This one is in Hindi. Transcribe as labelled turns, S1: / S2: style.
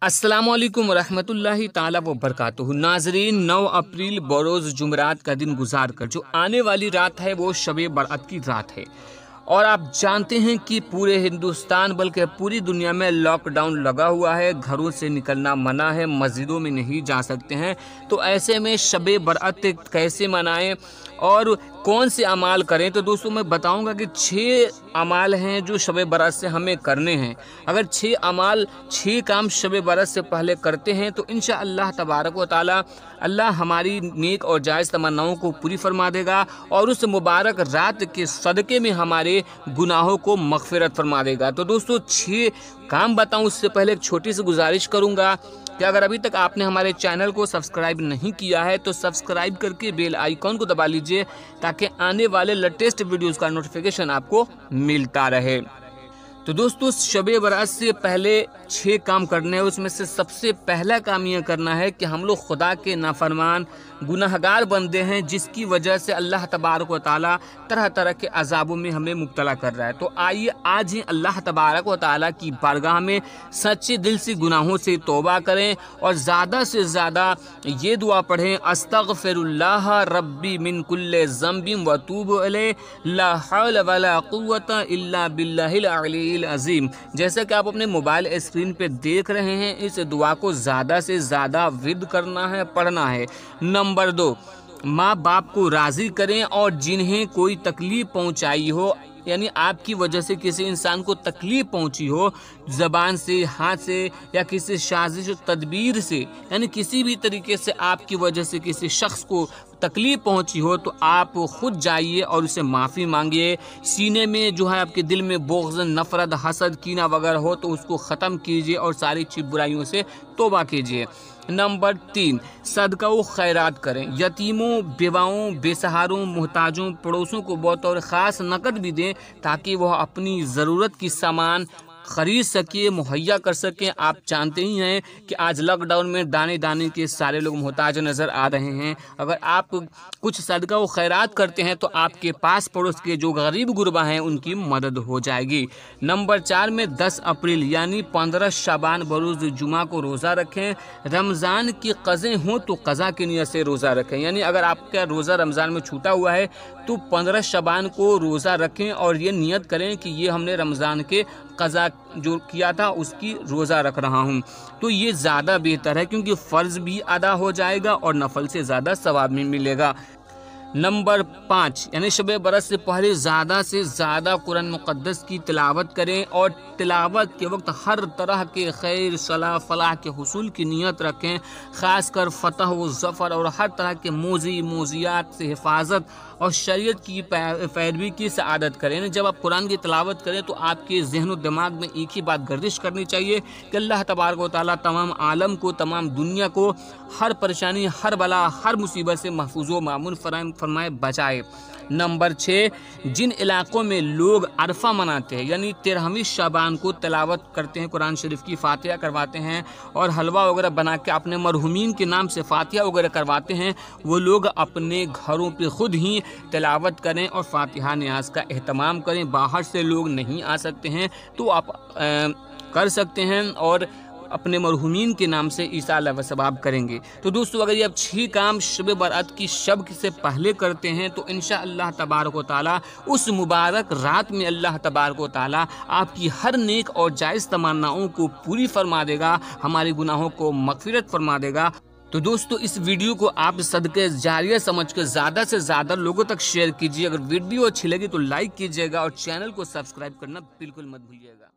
S1: अस्सलामुअलैकुम रहमतुल्लाहि ताला व बरकातुहू। नाजरीन, 9 अप्रैल बरोज़ जुमरात का दिन गुजार कर जो आने वाली रात है वो शब बरात की रात है। और आप जानते हैं कि पूरे हिंदुस्तान बल्कि पूरी दुनिया में लॉकडाउन लगा हुआ है, घरों से निकलना मना है, मस्जिदों में नहीं जा सकते हैं। तो ऐसे में शब बरात कैसे मनाएं और कौन से अमाल करें, तो दोस्तों मैं बताऊंगा कि 6 अमाल हैं जो शब बरात से हमें करने हैं। अगर 6 काम शब बरात से पहले करते हैं तो इंशाअल्लाह तबारक व तआला अल्लाह हमारी नेक और जायज़ तमन्नाओं को पूरी फरमा देगा और उस मुबारक रात के सदक़े में हमारे गुनाहों को मग़फ़िरत फरमा देगा। तो दोस्तों 6 काम बताऊं उससे पहले एक छोटी सी गुजारिश करूंगा कि अगर अभी तक आपने हमारे चैनल को सब्सक्राइब नहीं किया है तो सब्सक्राइब करके बेल आइकॉन को दबा लीजिए ताकि आने वाले लेटेस्ट वीडियोस का नोटिफिकेशन आपको मिलता रहे। तो दोस्तों शब बरात से पहले 6 काम करने हैं, उसमें से सबसे पहला काम यह करना है कि हम लोग खुदा के नाफरमान गुनाहगार बंदे हैं जिसकी वजह से अल्लाह तबारक व तआला तरह तरह के अजाबों में हमें मुब्तला कर रहा है। तो आइए आज ही अल्लाह तबारक व तआला की बारगाह में सच्चे दिल से गुनाहों से तौबा करें और ज़्यादा से ज़्यादा ये दुआ पढ़ें, अस्तगफिरुल्लाह रब्बी मिन कुल्ले ज़म्बिन व तूबु अलैहि ला हौला वला कुव्वता इल्ला बिल्लाहिल अलील अज़ीम। जैसे कि आप अपने मोबाइल स्क्रीन पे देख रहे हैं, इस दुआ को ज़्यादा से ज़्यादा विद करना है, पढ़ना है। नंबर 2, माँ बाप को राज़ी करें और जिन्हें कोई तकलीफ़ पहुँचाई हो, यानी आपकी वजह से किसी इंसान को तकलीफ़ पहुंची हो, ज़बान से, हाथ से या किसी साजिश तदबीर से, यानी किसी भी तरीके से आपकी वजह से किसी शख्स को तकलीफ़ पहुंची हो तो आप खुद जाइए और उसे माफ़ी मांगिए। सीने में जो है आपके दिल में बुग़्ज़, नफ़रत, हसद, कीना वगैरह हो तो उसको ख़त्म कीजिए और सारी चीज़ बुराइयों से तौबा कीजिए। नंबर 3, सदका व खैरात करें। यतीमों, बेवाओं, बेसहारों, मोहताजों, पड़ोसों को बतौर ख़ास नकद भी दें ताकि वह अपनी ज़रूरत की सामान ख़रीद सके, मुहैया कर सकें। आप जानते ही हैं कि आज लॉकडाउन में दाने दाने के सारे लोग मोहताज नज़र आ रहे हैं। अगर आप कुछ सदका व खैरात करते हैं तो आपके पास पड़ोस के जो गरीब गुरबा हैं उनकी मदद हो जाएगी। नंबर 4 में 10 अप्रैल यानी 15 शाबान बरोज़ जुमा को रोज़ा रखें। रमज़ान की क़ज़े हों तो क़ज़ा की नियत से रोज़ा रखें, यानी अगर आपका रोज़ा रमज़ान में छूटा हुआ है तो 15 शाबान को रोज़ा रखें और ये नियत करें कि ये हमने रमज़ान के क़ज़ा जो किया था उसकी रोज़ा रख रहा हूँ। तो ये ज़्यादा बेहतर है क्योंकि फ़र्ज़ भी अदा हो जाएगा और नफल से ज़्यादा सवाब भी मिलेगा। नंबर 5 यानी शब बरात से पहले ज़्यादा से ज़्यादा कुरान मुक़द्दस की तिलावत करें और तिलावत के वक्त हर तरह के खैर, सलाह, फलाह के हुसूल की नियत रखें। ख़ासकर फ़तह व ज़फ़र और हर तरह के मोज़ियात से हिफाजत और शरीयत की पैरवी की सआदत करें। जब आप कुरान की तिलावत करें तो आपके ज़हन और दिमाग में एक ही बात गर्दिश करनी चाहिए कि अल्लाह तबारक व तआला तमाम आलम को, तमाम दुनिया को हर परेशानी, हर बला, हर मुसीबत से महफूज़ व मामून फरमाए, बचाए। नंबर 6, जिन इलाक़ों में लोग अरफा मनाते हैं यानी 13वीं शाबान को तिलावत करते हैं, कुरान शरीफ की फातिहा करवाते हैं और हलवा वगैरह बना के अपने मरहुमीन के नाम से फातिहा वगैरह करवाते हैं, वो लोग अपने घरों पे खुद ही तिलावत करें और फातिहा न्याज़ का एहतमाम करें। बाहर से लोग नहीं आ सकते हैं तो आप कर सकते हैं और अपने मरहुमीन के नाम से ईसा व सवाब करेंगे। तो दोस्तों अगर ये आप 6 काम शब बरात की शब से पहले करते हैं तो इंशाअल्लाह तबारक व तआला उस मुबारक रात में अल्लाह तबारक व तआला आपकी हर नेक और जायज़ तमन्नाओं को पूरी फरमा देगा, हमारे गुनाहों को मग़फ़िरत फरमा देगा। तो दोस्तों इस वीडियो को आप सदक़े जारिया समझ कर ज़्यादा से ज़्यादा लोगों तक शेयर कीजिए। अगर वीडियो अच्छी लगी तो लाइक कीजिएगा और चैनल को सब्सक्राइब करना बिल्कुल मत भूलिएगा।